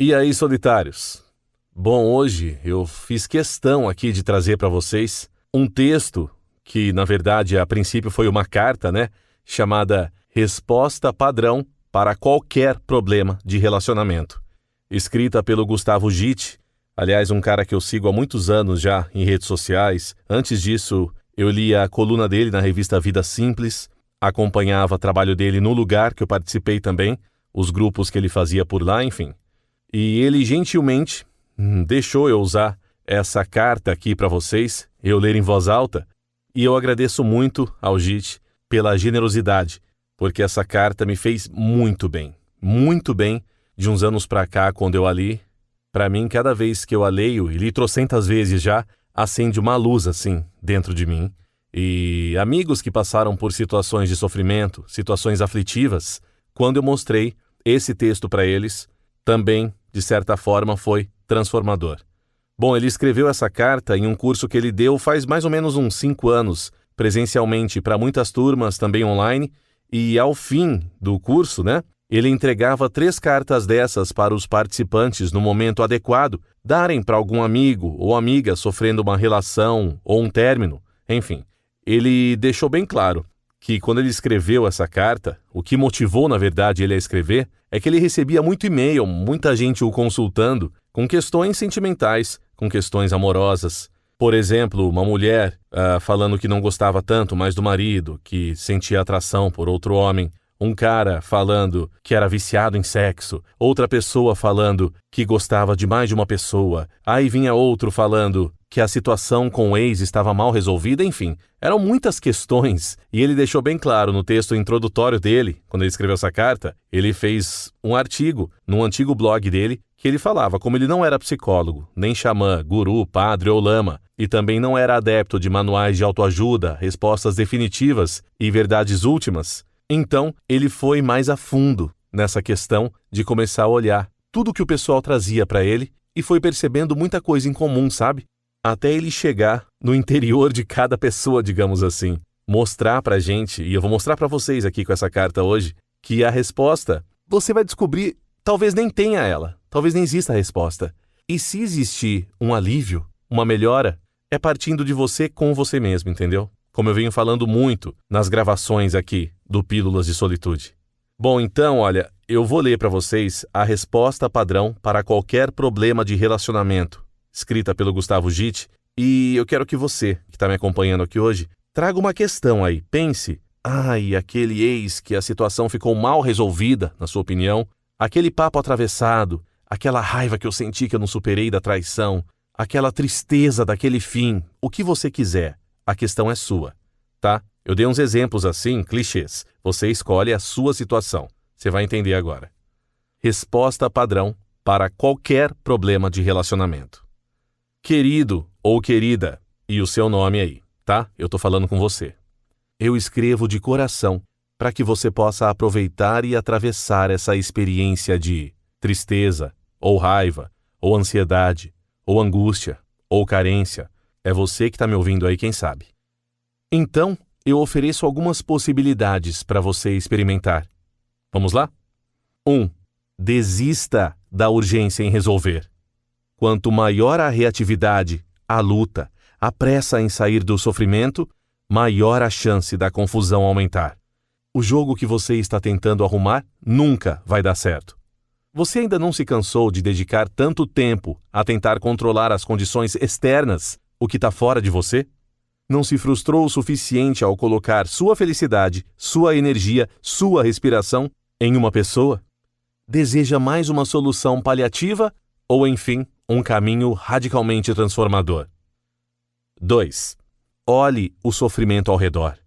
E aí, solitários? Bom, hoje eu fiz questão aqui de trazer para vocês um texto que, na verdade, a princípio foi uma carta, né? Chamada Resposta Padrão para Qualquer Problema de Relacionamento. Escrita pelo Gustavo Gitti, aliás, um cara que eu sigo há muitos anos já em redes sociais. Antes disso, eu li a coluna dele na revista Vida Simples, acompanhava o trabalho dele no Lugar, que eu participei também, os grupos que ele fazia por lá, enfim. E ele gentilmente deixou eu usar essa carta aqui para vocês, eu ler em voz alta, e eu agradeço muito ao Gitti pela generosidade, porque essa carta me fez muito bem de uns anos para cá, quando eu a li. Para mim, cada vez que eu a leio, e li trocentas vezes já, acende uma luz assim dentro de mim. E amigos que passaram por situações de sofrimento, situações aflitivas, quando eu mostrei esse texto para eles, também, de certa forma, foi transformador. Bom, ele escreveu essa carta em um curso que ele deu faz mais ou menos uns 5 anos, presencialmente para muitas turmas, também online, e ao fim do curso, né, ele entregava 3 cartas dessas para os participantes no momento adequado, darem para algum amigo ou amiga sofrendo uma relação ou um término, enfim. Ele deixou bem claro que quando ele escreveu essa carta, o que motivou, na verdade, ele a escrever, é que ele recebia muito e-mail, muita gente o consultando, com questões sentimentais, com questões amorosas. Por exemplo, uma mulher falando que não gostava tanto mais do marido, que sentia atração por outro homem. Um cara falando que era viciado em sexo. Outra pessoa falando que gostava de mais de uma pessoa. Aí vinha outro falando que a situação com o ex estava mal resolvida, enfim. Eram muitas questões, e ele deixou bem claro no texto introdutório dele, quando ele escreveu essa carta, ele fez um artigo num antigo blog dele, que ele falava como ele não era psicólogo, nem xamã, guru, padre ou lama, e também não era adepto de manuais de autoajuda, respostas definitivas e verdades últimas. Então, ele foi mais a fundo nessa questão de começar a olhar tudo que o pessoal trazia para ele e foi percebendo muita coisa em comum, sabe? Até ele chegar no interior de cada pessoa, digamos assim. Mostrar pra gente, e eu vou mostrar pra vocês aqui com essa carta hoje, que a resposta, você vai descobrir, talvez nem tenha ela, talvez nem exista a resposta. E se existir um alívio, uma melhora, é partindo de você com você mesmo, entendeu? Como eu venho falando muito nas gravações aqui do Pílulas de Solitude. Bom, então, olha, eu vou ler para vocês a resposta padrão para qualquer problema de relacionamento, escrita pelo Gustavo Gitti, e eu quero que você, que está me acompanhando aqui hoje, traga uma questão aí. Pense, aquele ex que a situação ficou mal resolvida, na sua opinião, aquele papo atravessado, aquela raiva que eu senti que eu não superei da traição, aquela tristeza daquele fim, o que você quiser. A questão é sua, tá? Eu dei uns exemplos assim, clichês. Você escolhe a sua situação. Você vai entender agora. Resposta padrão para qualquer problema de relacionamento. Querido ou querida, e o seu nome aí, tá? Eu tô falando com você. Eu escrevo de coração para que você possa aproveitar e atravessar essa experiência de tristeza, ou raiva, ou ansiedade, ou angústia, ou carência. É você que está me ouvindo aí, quem sabe. Então, eu ofereço algumas possibilidades para você experimentar. Vamos lá? 1. Desista da urgência em resolver. Quanto maior a reatividade, a luta, a pressa em sair do sofrimento, maior a chance da confusão aumentar. O jogo que você está tentando arrumar nunca vai dar certo. Você ainda não se cansou de dedicar tanto tempo a tentar controlar as condições externas, o que está fora de você? Não se frustrou o suficiente ao colocar sua felicidade, sua energia, sua respiração em uma pessoa? Deseja mais uma solução paliativa ou, enfim, um caminho radicalmente transformador? 2. Olhe o sofrimento ao redor.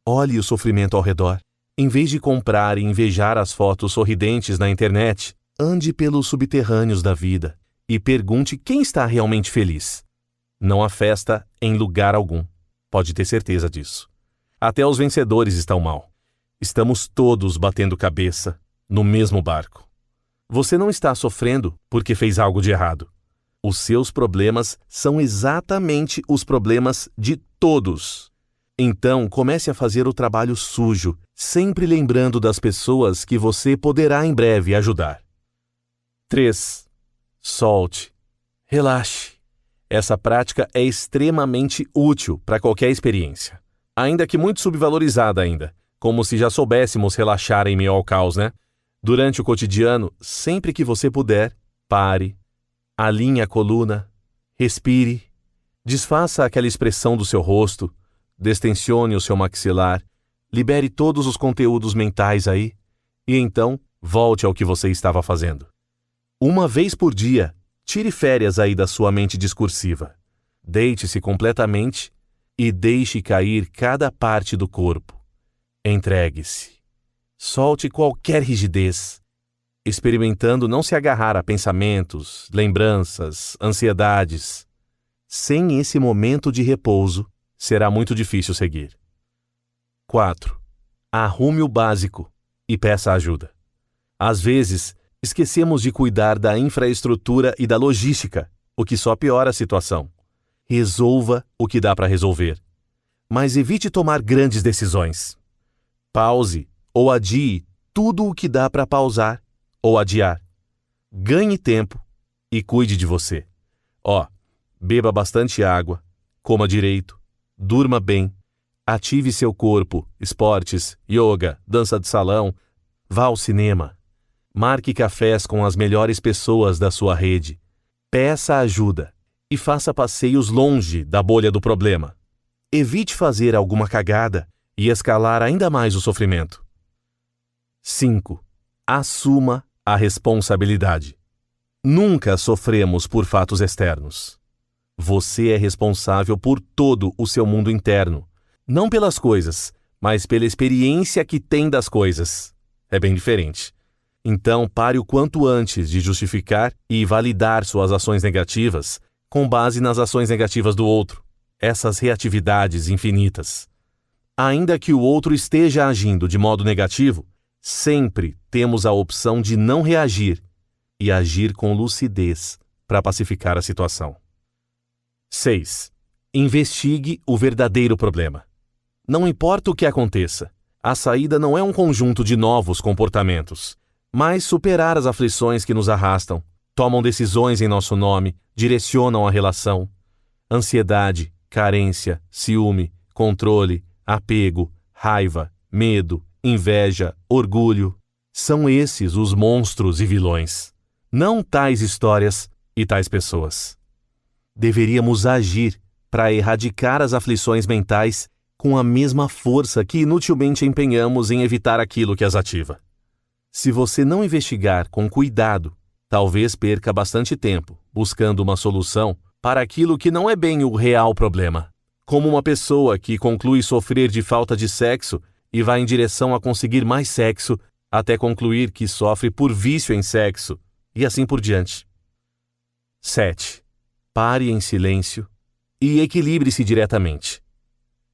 Olhe o sofrimento ao redor. Em vez de comprar e invejar as fotos sorridentes na internet, ande pelos subterrâneos da vida e pergunte quem está realmente feliz. Não há festa em lugar algum. Pode ter certeza disso. Até os vencedores estão mal. Estamos todos batendo cabeça no mesmo barco. Você não está sofrendo porque fez algo de errado. Os seus problemas são exatamente os problemas de todos. Então, comece a fazer o trabalho sujo, sempre lembrando das pessoas que você poderá em breve ajudar. 3. Solte. Relaxe. Essa prática é extremamente útil para qualquer experiência. Ainda que muito subvalorizada ainda, como se já soubéssemos relaxar em meio ao caos, né? Durante o cotidiano, sempre que você puder, pare, alinhe a coluna, respire, desfaça aquela expressão do seu rosto, destensione o seu maxilar, libere todos os conteúdos mentais aí, e então volte ao que você estava fazendo. Uma vez por dia, tire férias aí da sua mente discursiva. Deite-se completamente e deixe cair cada parte do corpo. Entregue-se. Solte qualquer rigidez, experimentando não se agarrar a pensamentos, lembranças, ansiedades. Sem esse momento de repouso, será muito difícil seguir. 4. Arrume o básico e peça ajuda. Às vezes, esquecemos de cuidar da infraestrutura e da logística, o que só piora a situação. Resolva o que dá para resolver. Mas evite tomar grandes decisões. Pause ou adie tudo o que dá para pausar ou adiar. Ganhe tempo e cuide de você. Beba bastante água, coma direito, durma bem, ative seu corpo, esportes, yoga, dança de salão, vá ao cinema. Marque cafés com as melhores pessoas da sua rede. Peça ajuda e faça passeios longe da bolha do problema. Evite fazer alguma cagada e escalar ainda mais o sofrimento. 5. Assuma a responsabilidade. Nunca sofremos por fatos externos. Você é responsável por todo o seu mundo interno. Não pelas coisas, mas pela experiência que tem das coisas. É bem diferente. Então, pare o quanto antes de justificar e validar suas ações negativas com base nas ações negativas do outro. Essas reatividades infinitas. Ainda que o outro esteja agindo de modo negativo, sempre temos a opção de não reagir e agir com lucidez para pacificar a situação. 6. Investigue o verdadeiro problema. Não importa o que aconteça, a saída não é um conjunto de novos comportamentos, mas superar as aflições que nos arrastam, tomam decisões em nosso nome, direcionam a relação. Ansiedade, carência, ciúme, controle, apego, raiva, medo, inveja, orgulho. São esses os monstros e vilões, não tais histórias e tais pessoas. Deveríamos agir para erradicar as aflições mentais com a mesma força que inutilmente empenhamos em evitar aquilo que as ativa. Se você não investigar com cuidado, talvez perca bastante tempo buscando uma solução para aquilo que não é bem o real problema. Como uma pessoa que conclui sofrer de falta de sexo e vai em direção a conseguir mais sexo, até concluir que sofre por vício em sexo, e assim por diante. 7. Pare em silêncio e equilibre-se diretamente.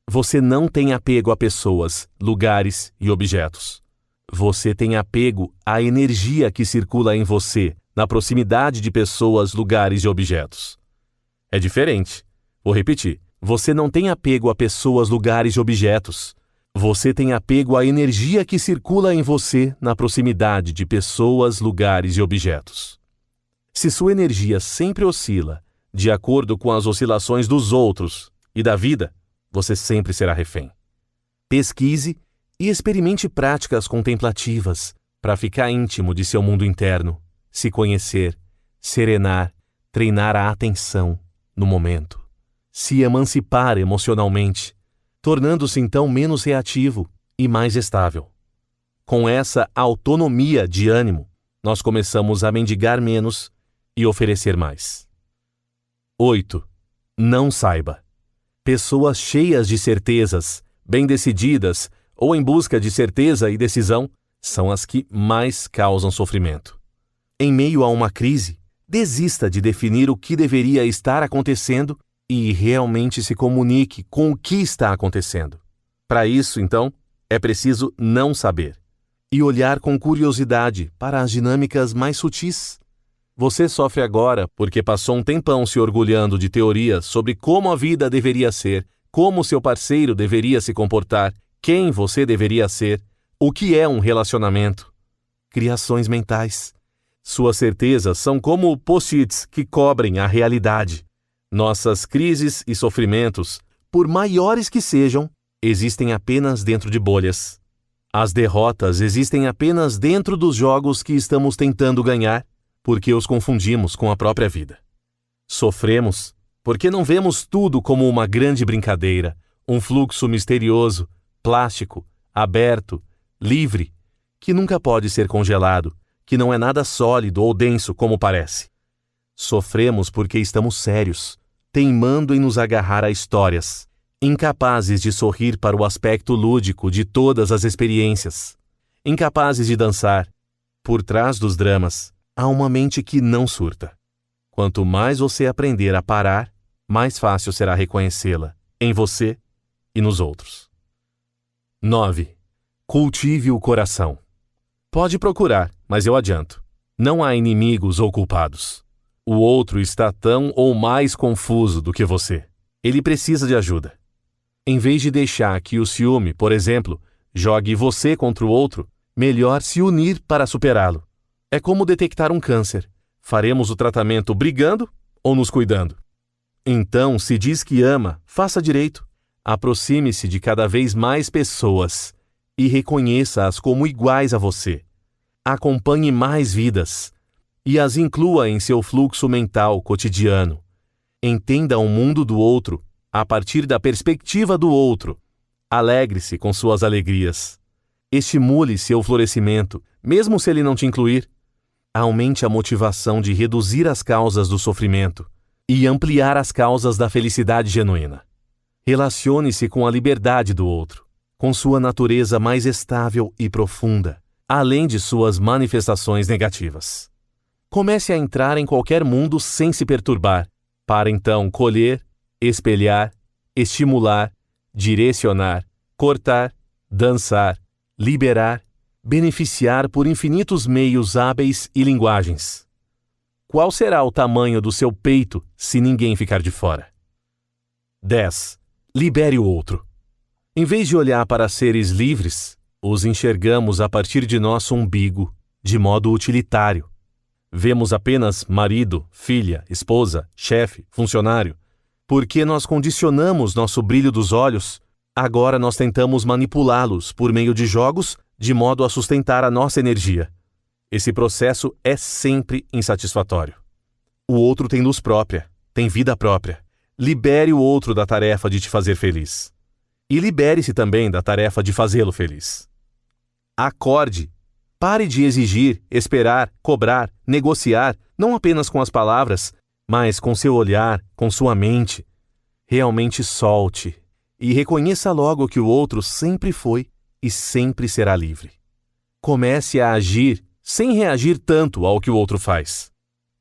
Você não tem apego a pessoas, lugares e objetos. Você tem apego à energia que circula em você, na proximidade de pessoas, lugares e objetos. É diferente. Vou repetir. Você não tem apego a pessoas, lugares e objetos. Você tem apego à energia que circula em você na proximidade de pessoas, lugares e objetos. Se sua energia sempre oscila de acordo com as oscilações dos outros e da vida, você sempre será refém. Pesquise e experimente práticas contemplativas para ficar íntimo de seu mundo interno, se conhecer, serenar, treinar a atenção no momento, se emancipar emocionalmente, tornando-se então menos reativo e mais estável. Com essa autonomia de ânimo, nós começamos a mendigar menos e oferecer mais. 8. Não saiba. Pessoas cheias de certezas, bem decididas ou em busca de certeza e decisão são as que mais causam sofrimento. Em meio a uma crise, desista de definir o que deveria estar acontecendo e realmente se comunique com o que está acontecendo. Para isso, então, é preciso não saber e olhar com curiosidade para as dinâmicas mais sutis. Você sofre agora porque passou um tempão se orgulhando de teorias sobre como a vida deveria ser, como seu parceiro deveria se comportar, quem você deveria ser, o que é um relacionamento. Criações mentais. Suas certezas são como post-its que cobrem a realidade. Nossas crises e sofrimentos, por maiores que sejam, existem apenas dentro de bolhas. As derrotas existem apenas dentro dos jogos que estamos tentando ganhar, porque os confundimos com a própria vida. Sofremos porque não vemos tudo como uma grande brincadeira, um fluxo misterioso, plástico, aberto, livre, que nunca pode ser congelado, que não é nada sólido ou denso como parece. Sofremos porque estamos sérios, teimando em nos agarrar a histórias, incapazes de sorrir para o aspecto lúdico de todas as experiências, incapazes de dançar. Por trás dos dramas, há uma mente que não surta. Quanto mais você aprender a parar, mais fácil será reconhecê-la em você e nos outros. 9. Cultive o coração. Pode procurar, mas eu adianto. Não há inimigos ou culpados. O outro está tão ou mais confuso do que você. Ele precisa de ajuda. Em vez de deixar que o ciúme, por exemplo, jogue você contra o outro, melhor se unir para superá-lo. É como detectar um câncer. Faremos o tratamento brigando ou nos cuidando? Então, se diz que ama, faça direito. Aproxime-se de cada vez mais pessoas e reconheça-as como iguais a você. Acompanhe mais vidas e as inclua em seu fluxo mental cotidiano. Entenda o mundo do outro a partir da perspectiva do outro. Alegre-se com suas alegrias. Estimule seu florescimento, mesmo se ele não te incluir. Aumente a motivação de reduzir as causas do sofrimento e ampliar as causas da felicidade genuína. Relacione-se com a liberdade do outro, com sua natureza mais estável e profunda, além de suas manifestações negativas. Comece a entrar em qualquer mundo sem se perturbar, para então colher, espelhar, estimular, direcionar, cortar, dançar, liberar, beneficiar por infinitos meios hábeis e linguagens. Qual será o tamanho do seu peito se ninguém ficar de fora? 10. Libere o outro. Em vez de olhar para seres livres, os enxergamos a partir de nosso umbigo, de modo utilitário. Vemos apenas marido, filha, esposa, chefe, funcionário. Porque nós condicionamos nosso brilho dos olhos, agora nós tentamos manipulá-los por meio de jogos de modo a sustentar a nossa energia. Esse processo é sempre insatisfatório. O outro tem luz própria, tem vida própria. Libere o outro da tarefa de te fazer feliz. E libere-se também da tarefa de fazê-lo feliz. Acorde. Pare de exigir, esperar, cobrar, negociar, não apenas com as palavras, mas com seu olhar, com sua mente. Realmente solte e reconheça logo que o outro sempre foi e sempre será livre. Comece a agir sem reagir tanto ao que o outro faz.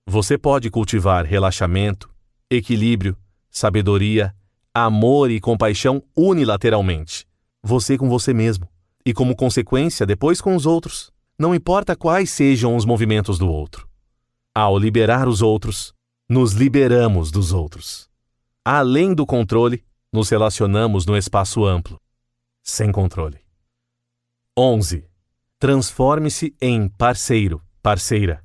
Você pode cultivar relaxamento, equilíbrio, sabedoria, amor e compaixão unilateralmente. Você com você mesmo e, como consequência, depois com os outros. Não importa quais sejam os movimentos do outro. Ao liberar os outros, nos liberamos dos outros. Além do controle, nos relacionamos no espaço amplo, sem controle. 11. Transforme-se em parceiro, parceira.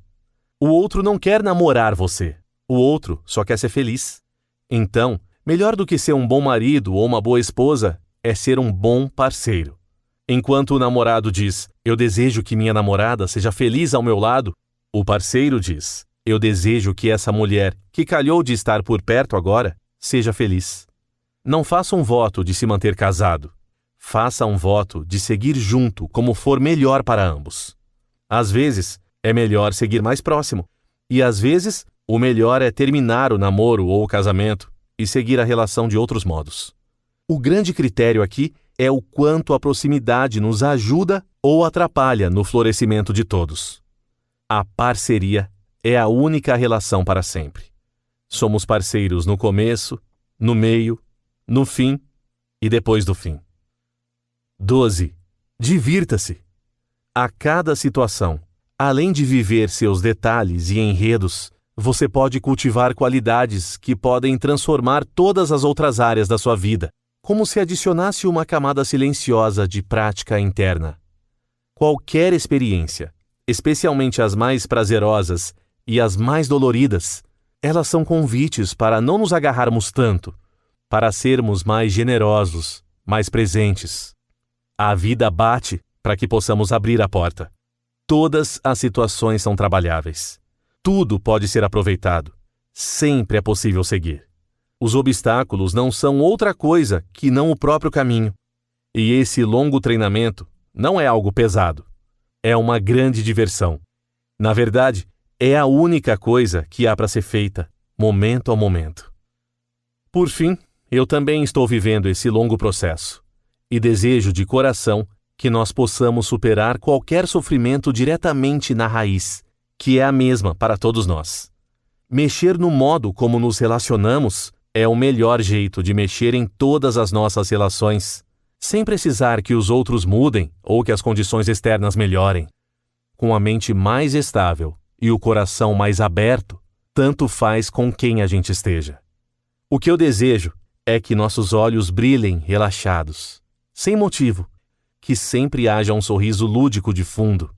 O outro não quer namorar você. O outro só quer ser feliz. Então, melhor do que ser um bom marido ou uma boa esposa é ser um bom parceiro. Enquanto o namorado diz, eu desejo que minha namorada seja feliz ao meu lado, o parceiro diz, eu desejo que essa mulher, que calhou de estar por perto agora, seja feliz. Não faça um voto de se manter casado. Faça um voto de seguir junto como for melhor para ambos. Às vezes, é melhor seguir mais próximo. E às vezes, o melhor é terminar o namoro ou o casamento e seguir a relação de outros modos. O grande critério aqui é o quanto a proximidade nos ajuda ou atrapalha no florescimento de todos. A parceria é a única relação para sempre. Somos parceiros no começo, no meio, no fim e depois do fim. 12. Divirta-se. A cada situação, além de viver seus detalhes e enredos, você pode cultivar qualidades que podem transformar todas as outras áreas da sua vida, como se adicionasse uma camada silenciosa de prática interna. Qualquer experiência, especialmente as mais prazerosas e as mais doloridas, elas são convites para não nos agarrarmos tanto, para sermos mais generosos, mais presentes. A vida bate para que possamos abrir a porta. Todas as situações são trabalháveis. Tudo pode ser aproveitado. Sempre é possível seguir. Os obstáculos não são outra coisa que não o próprio caminho. E esse longo treinamento não é algo pesado. É uma grande diversão. Na verdade, é a única coisa que há para ser feita, momento a momento. Por fim, eu também estou vivendo esse longo processo e desejo de coração que nós possamos superar qualquer sofrimento diretamente na raiz, que é a mesma para todos nós. Mexer no modo como nos relacionamos é o melhor jeito de mexer em todas as nossas relações, sem precisar que os outros mudem ou que as condições externas melhorem. Com a mente mais estável e o coração mais aberto, tanto faz com quem a gente esteja. O que eu desejo é que nossos olhos brilhem relaxados, sem motivo, que sempre haja um sorriso lúdico de fundo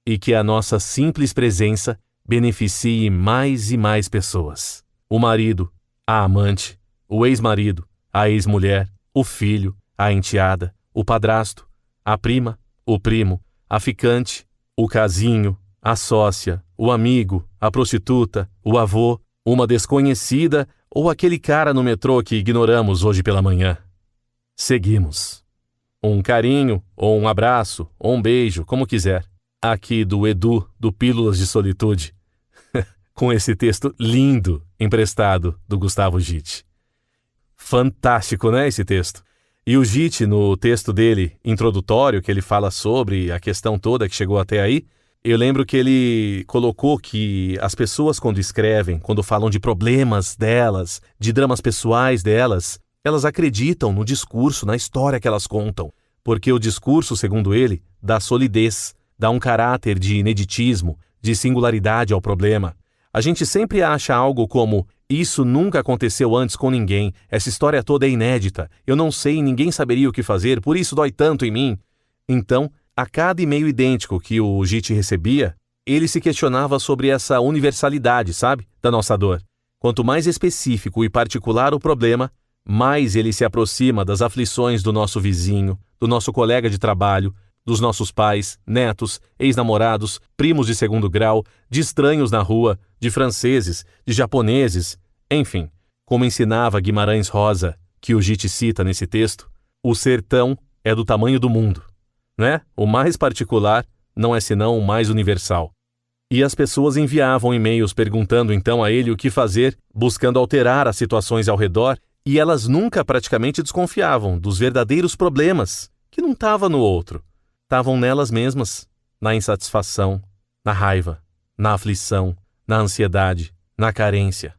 e que a nossa simples presença beneficie mais e mais pessoas. O marido, a amante, o ex-marido, a ex-mulher, o filho, a enteada, o padrasto, a prima, o primo, a ficante, o casinho, a sócia, o amigo, a prostituta, o avô, uma desconhecida ou aquele cara no metrô que ignoramos hoje pela manhã. Seguimos. Um carinho, ou um abraço, ou um beijo, como quiser. Aqui do Edu, do Pílulas de Solitude, com esse texto lindo, emprestado do Gustavo Gitt. Fantástico, né, esse texto? E o Gitt, no texto dele, introdutório, que ele fala sobre a questão toda que chegou até aí, eu lembro que ele colocou que as pessoas quando escrevem, quando falam de problemas delas, de dramas pessoais delas, elas acreditam no discurso, na história que elas contam, porque o discurso, segundo ele, dá solidez, dá um caráter de ineditismo, de singularidade ao problema. A gente sempre acha algo como, isso nunca aconteceu antes com ninguém, essa história toda é inédita, eu não sei, ninguém saberia o que fazer, por isso dói tanto em mim. Então, a cada e-mail idêntico que o Gitt recebia, ele se questionava sobre essa universalidade, sabe, da nossa dor. Quanto mais específico e particular o problema, mais ele se aproxima das aflições do nosso vizinho, do nosso colega de trabalho, dos nossos pais, netos, ex-namorados, primos de segundo grau, de estranhos na rua, de franceses, de japoneses, enfim, como ensinava Guimarães Rosa, que o Gitt cita nesse texto, o sertão é do tamanho do mundo, né? O mais particular não é senão o mais universal. E as pessoas enviavam e-mails perguntando então a ele o que fazer, buscando alterar as situações ao redor, e elas nunca praticamente desconfiavam dos verdadeiros problemas, que não estavam no outro. Estavam nelas mesmas, na insatisfação, na raiva, na aflição, na ansiedade, na carência.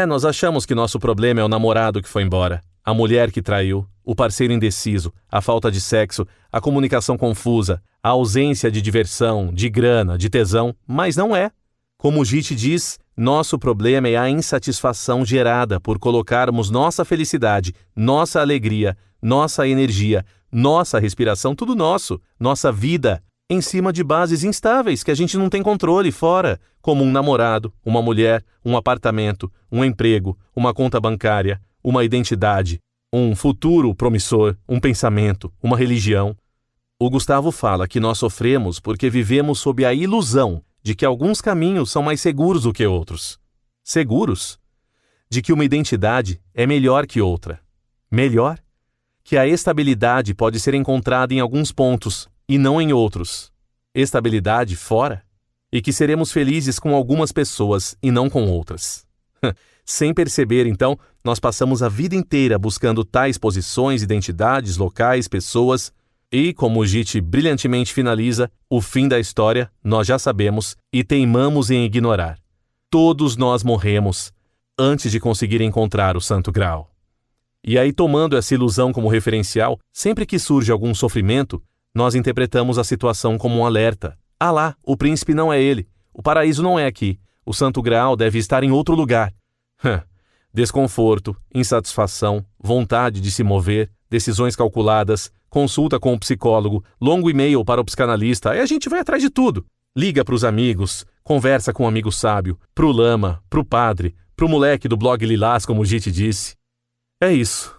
Nós achamos que nosso problema é o namorado que foi embora, a mulher que traiu, o parceiro indeciso, a falta de sexo, a comunicação confusa, a ausência de diversão, de grana, de tesão, mas não é. Como o Gitt diz, nosso problema é a insatisfação gerada por colocarmos nossa felicidade, nossa alegria, nossa energia, nossa respiração, tudo nosso, nossa vida, em cima de bases instáveis que a gente não tem controle fora, como um namorado, uma mulher, um apartamento, um emprego, uma conta bancária, uma identidade, um futuro promissor, um pensamento, uma religião. O Gustavo fala que nós sofremos porque vivemos sob a ilusão de que alguns caminhos são mais seguros do que outros. Seguros? De que uma identidade é melhor que outra. Melhor? Que a estabilidade pode ser encontrada em alguns pontos e não em outros. Estabilidade fora? E que seremos felizes com algumas pessoas e não com outras. Sem perceber, então, nós passamos a vida inteira buscando tais posições, identidades, locais, pessoas, e, como o Gitt brilhantemente finaliza, o fim da história nós já sabemos e teimamos em ignorar. Todos nós morremos antes de conseguir encontrar o Santo Graal. E aí, tomando essa ilusão como referencial, sempre que surge algum sofrimento, nós interpretamos a situação como um alerta. Ah lá, o príncipe não é ele, o paraíso não é aqui, o Santo Graal deve estar em outro lugar. Desconforto, insatisfação, vontade de se mover, decisões calculadas, consulta com o psicólogo, longo e-mail para o psicanalista, aí a gente vai atrás de tudo. Liga para os amigos, conversa com um amigo sábio, pro lama, pro padre, pro moleque do blog Lilás, como o Gitte disse. É isso.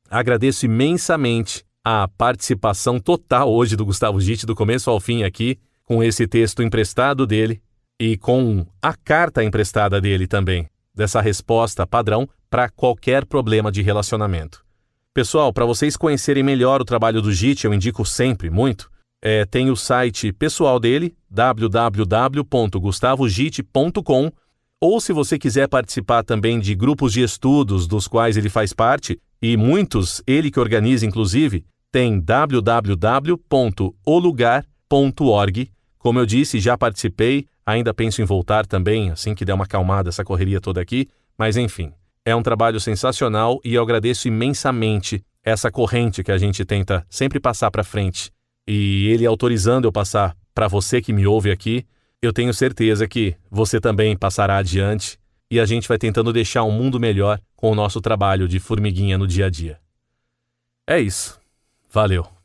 Agradeço imensamente a participação total hoje do Gustavo Gitte, do começo ao fim aqui, com esse texto emprestado dele e com a carta emprestada dele também, dessa resposta padrão para qualquer problema de relacionamento. Pessoal, para vocês conhecerem melhor o trabalho do Gitte, eu indico sempre muito, tem o site pessoal dele, www.gustavogitte.com, ou se você quiser participar também de grupos de estudos dos quais ele faz parte, e muitos ele que organiza inclusive, tem www.olugar.org. Como eu disse, já participei, ainda penso em voltar também, assim que der uma acalmada essa correria toda aqui, mas enfim, é um trabalho sensacional e eu agradeço imensamente essa corrente que a gente tenta sempre passar para frente. E ele autorizando eu passar para você que me ouve aqui, eu tenho certeza que você também passará adiante e a gente vai tentando deixar um mundo melhor com o nosso trabalho de formiguinha no dia a dia. É isso. Valeu.